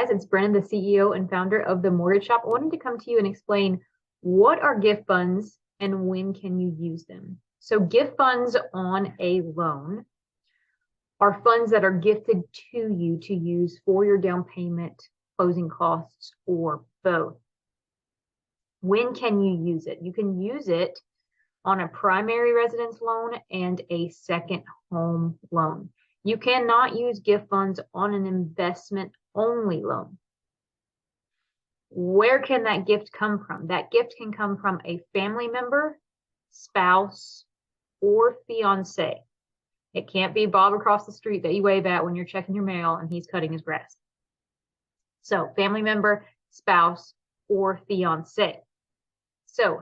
guys, it's Brenna, the CEO and founder of The Mortgage Shop. I wanted to come to you and explain what are gift funds and when can you use them. So gift funds on a loan are funds that are gifted to you to use for your down payment, closing costs, or both. When can you use it? You can use it on a primary residence loan and a second home loan. You cannot use gift funds on an investment only loan. Where can that gift come from? That gift can come from a family member, spouse, or fiance. It can't be Bob across the street that you wave at when you're checking your mail and he's cutting his grass. So family member, spouse, or fiance. So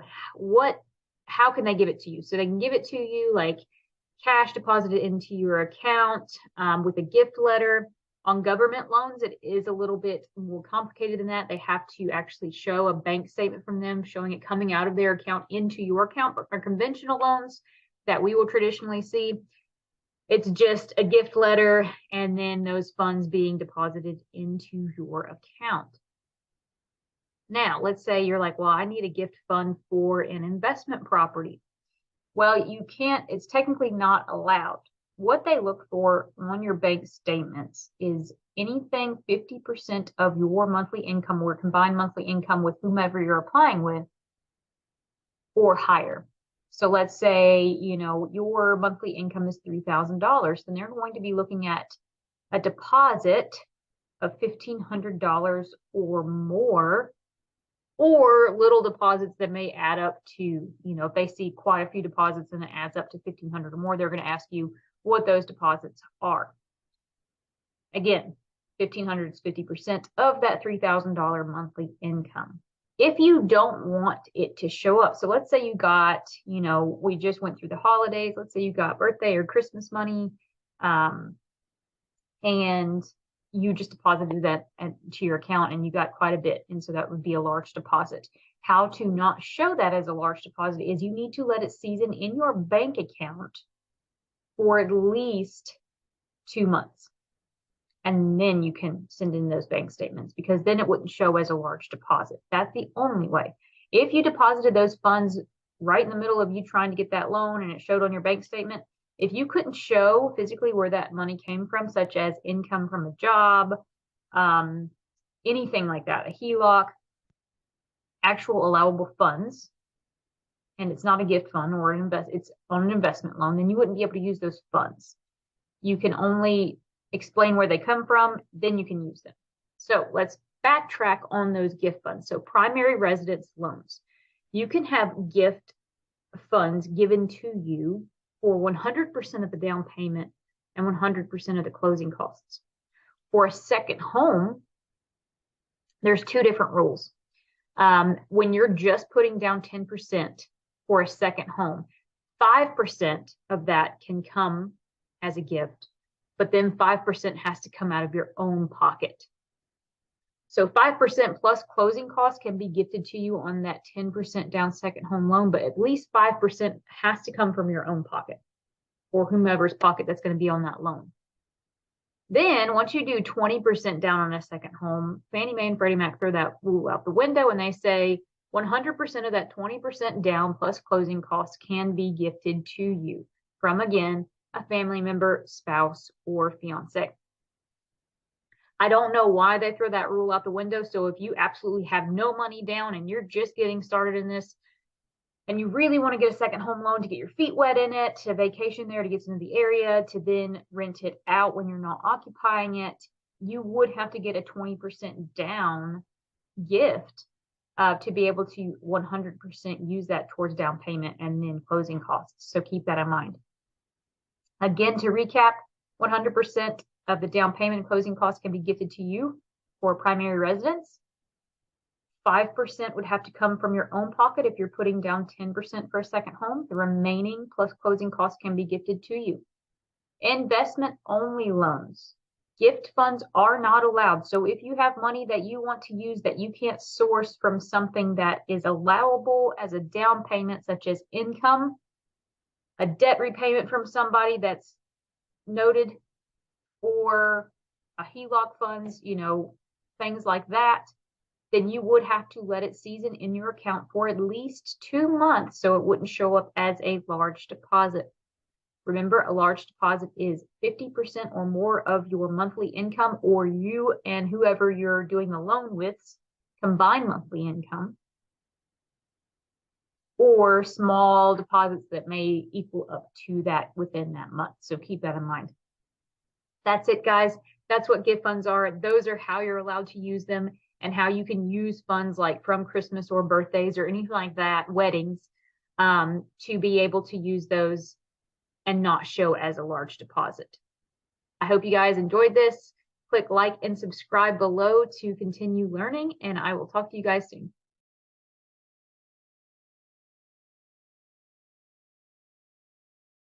how can they give it to you? So they can give it to you like cash deposited into your account with a gift letter. On government loans, it is a little bit more complicated than that. They have to actually show a bank statement from them showing it coming out of their account into your account. But for conventional loans that we will traditionally see, it's just a gift letter and then those funds being deposited into your account. Now, let's say you're like, well, I need a gift fund for an investment property. Well, you can't, it's technically not allowed. What they look for on your bank statements is anything 50% of your monthly income or combined monthly income with whomever you're applying with or higher. So let's say, your monthly income is $3,000, then they're going to be looking at a deposit of $1,500 or more, or little deposits that may add up to, if they see quite a few deposits and it adds up to $1,500 or more, they're going to ask you what those deposits are. Again, $1,500 is 50% of that $3,000 monthly income. If you don't want it to show up, so let's say you got, we just went through the holidays, let's say you got birthday or Christmas money, and you just deposited that to your account and you got quite a bit. And so that would be a large deposit. How to not show that as a large deposit is you need to let it season in your bank account for at least 2 months. And then you can send in those bank statements because then it wouldn't show as a large deposit. That's the only way. If you deposited those funds right in the middle of you trying to get that loan and it showed on your bank statement, if you couldn't show physically where that money came from, such as income from a job, anything like that, a HELOC, actual allowable funds, and it's not a gift fund or it's on an investment loan, then you wouldn't be able to use those funds. You can only explain where they come from, then you can use them. So let's backtrack on those gift funds. So primary residence loans. You can have gift funds given to you for 100% of the down payment and 100% of the closing costs. For a second home, there's two different rules. When you're just putting down 10% for a second home, 5% of that can come as a gift, but then 5% has to come out of your own pocket. So 5% plus closing costs can be gifted to you on that 10% down second home loan, but at least 5% has to come from your own pocket or whomever's pocket that's going to be on that loan. Then once you do 20% down on a second home, Fannie Mae and Freddie Mac throw that rule out the window and they say 100% of that 20% down plus closing costs can be gifted to you from, again, a family member, spouse, or fiance. I don't know why they throw that rule out the window. So if you absolutely have no money down and you're just getting started in this and you really want to get a second home loan to get your feet wet in it, to vacation there, to get into the area, to then rent it out when you're not occupying it, you would have to get a 20% down gift to be able to 100% use that towards down payment and then closing costs. So keep that in mind. Again, to recap, 100% of the down payment and closing costs can be gifted to you for primary residence. 5% would have to come from your own pocket if you're putting down 10% for a second home. The remaining plus closing costs can be gifted to you. Investment only loans. Gift funds are not allowed. So if you have money that you want to use that you can't source from something that is allowable as a down payment, such as income, a debt repayment from somebody that's noted, or a HELOC funds, things like that, then you would have to let it season in your account for at least 2 months so it wouldn't show up as a large deposit. Remember, a large deposit is 50% or more of your monthly income, or you and whoever you're doing the loan with's combined monthly income, or small deposits that may equal up to that within that month. So keep that in mind. That's it, guys. That's what gift funds are. Those are how you're allowed to use them, and how you can use funds like from Christmas or birthdays or anything like that, weddings, to be able to use those and not show as a large deposit. I hope you guys enjoyed this. Click like and subscribe below to continue learning, and I will talk to you guys soon.